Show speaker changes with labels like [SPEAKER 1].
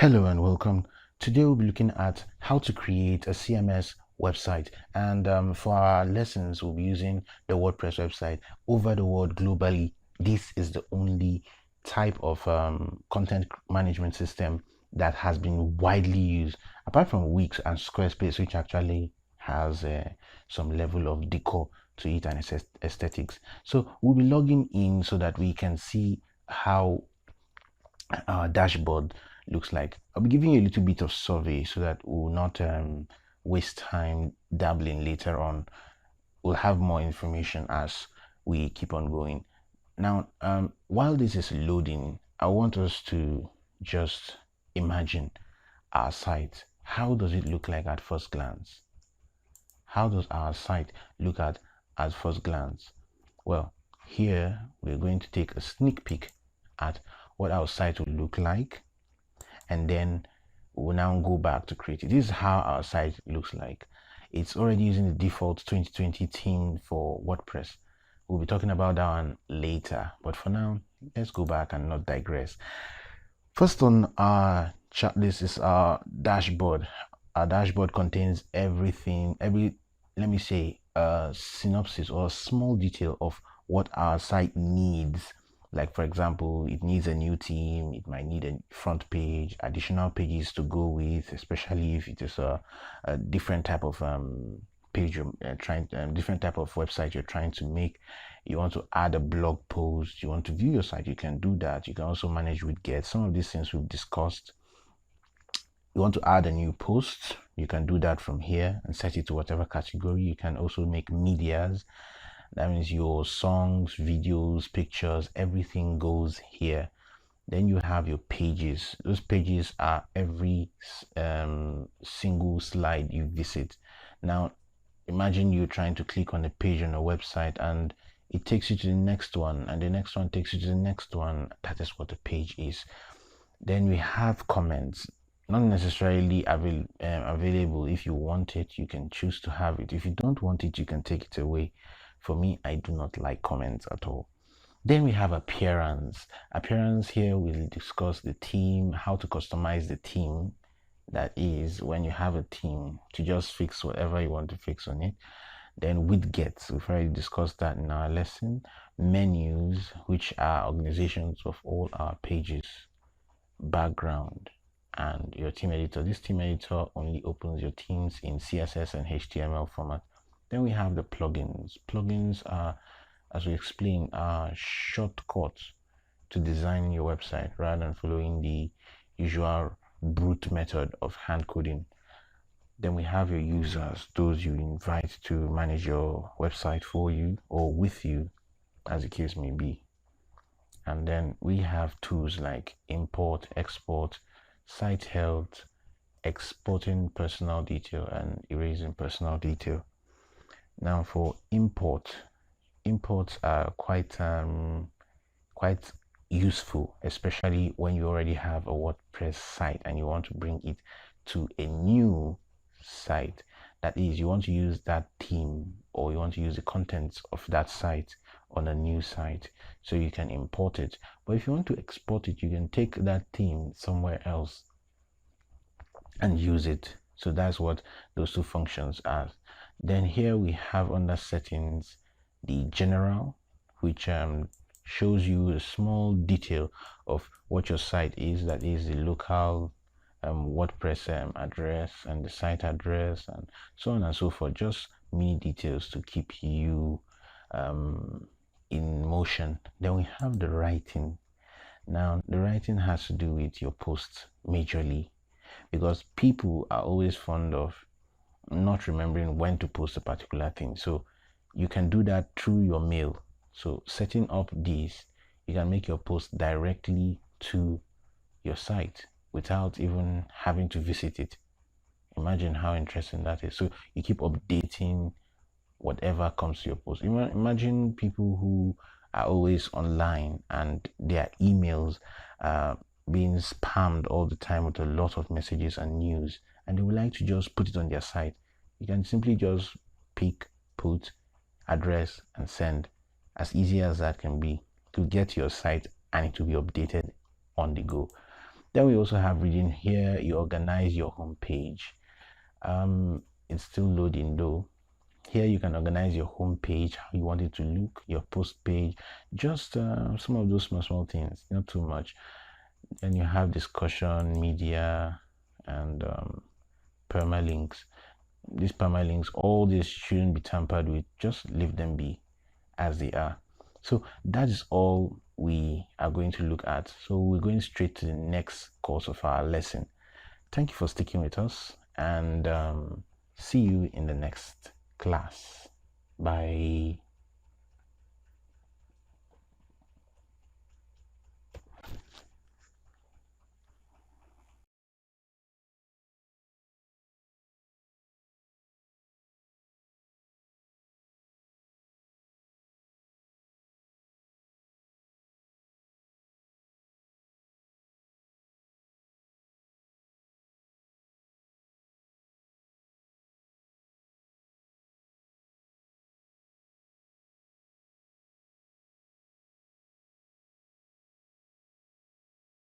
[SPEAKER 1] Hello and welcome. Today we'll be looking at how to create a CMS website, and for our lessons we'll be using the WordPress website. Over the world globally, this is the only type of content management system that has been widely used, apart from Wix and Squarespace, which actually has some level of decor to it and aesthetics. So we'll be logging in so that we can see how our dashboard looks like. I'll be giving you a little bit of survey so that we'll not waste time dabbling later on. We'll have more information as we keep on going. Now, while this is loading, I want us to just imagine our site. How does it look like at first glance? How does our site look at first glance? Well, here we're going to take a sneak peek at what our site will look like, and then we'll now go back to create it. This is how our site looks like. It's already using the default 2020 theme for WordPress. We'll be talking about that one later, but for now, let's go back and not digress. First on our chart list is our dashboard. Our dashboard contains everything, let me say, a synopsis or a small detail of what our site needs. Like, for example, it needs a new theme, it might need a front page, additional pages to go with, especially if it is a different type of page you're different type of website you're trying to make. You want to add a blog post, you want to view your site, you can do that. You can also manage widgets. Some of these things we've discussed. You want to add a new post, you can do that from here and set it to whatever category. You can also make medias. That means your songs, videos, pictures, everything goes here. Then you have your pages. Those pages are every single slide you visit. Now, imagine you're trying to click on a page on a website and it takes you to the next one, and the next one takes you to the next one. That is what a page is. Then we have comments. Not necessarily available. If you want it, you can choose to have it. If you don't want it, you can take it away. For me, I do not like comments at all. Then we have appearance. Appearance, here we'll discuss the theme, how to customize the theme. That is, when you have a theme, to just fix whatever you want to fix on it. Then widgets, we've already discussed that in our lesson. Menus, which are organizations of all our pages. Background, and your theme editor. This theme editor only opens your themes in CSS and HTML format. Then we have the plugins. Plugins are, as we explained, are shortcuts to design your website rather than following the usual brute method of hand coding. Then we have your users, those you invite to manage your website for you or with you, as the case may be. And then we have tools like import, export, site health, exporting personal detail, and erasing personal detail. Now for imports are quite useful, especially when you already have a WordPress site and you want to bring it to a new site. That is, you want to use that theme or you want to use the contents of that site on a new site, so you can import it. But if you want to export it, you can take that theme somewhere else and use it. So that's what those two functions are. Then here we have under settings the general, which shows you a small detail of what your site is. That is the local WordPress address and the site address and so on and so forth. Just mini details to keep you in motion. Then we have the writing. Now the writing has to do with your posts majorly, because people are always fond of not remembering when to post a particular thing. So you can do that through your mail. So setting up this, you can make your post directly to your site without even having to visit it. Imagine how interesting that is. So you keep updating whatever comes to your post. Imagine people who are always online and their emails being spammed all the time with a lot of messages and news, and they would like to just put it on their site. You can simply just pick, put, address, and send. As easy as that can be, to get your site and it will be updated on the go. Then we also have reading. Here you organize your home page. It's still loading though. Here you can organize your home page, how you want it to look, your post page, just some of those small things, not too much. Then you have discussion, media, and permalinks. These permalinks, all this shouldn't be tampered with. Just leave them be as they are. So that is all we are going to look at. So we're going straight to the next course of our lesson. Thank you for sticking with us, and see you in the next class. Bye.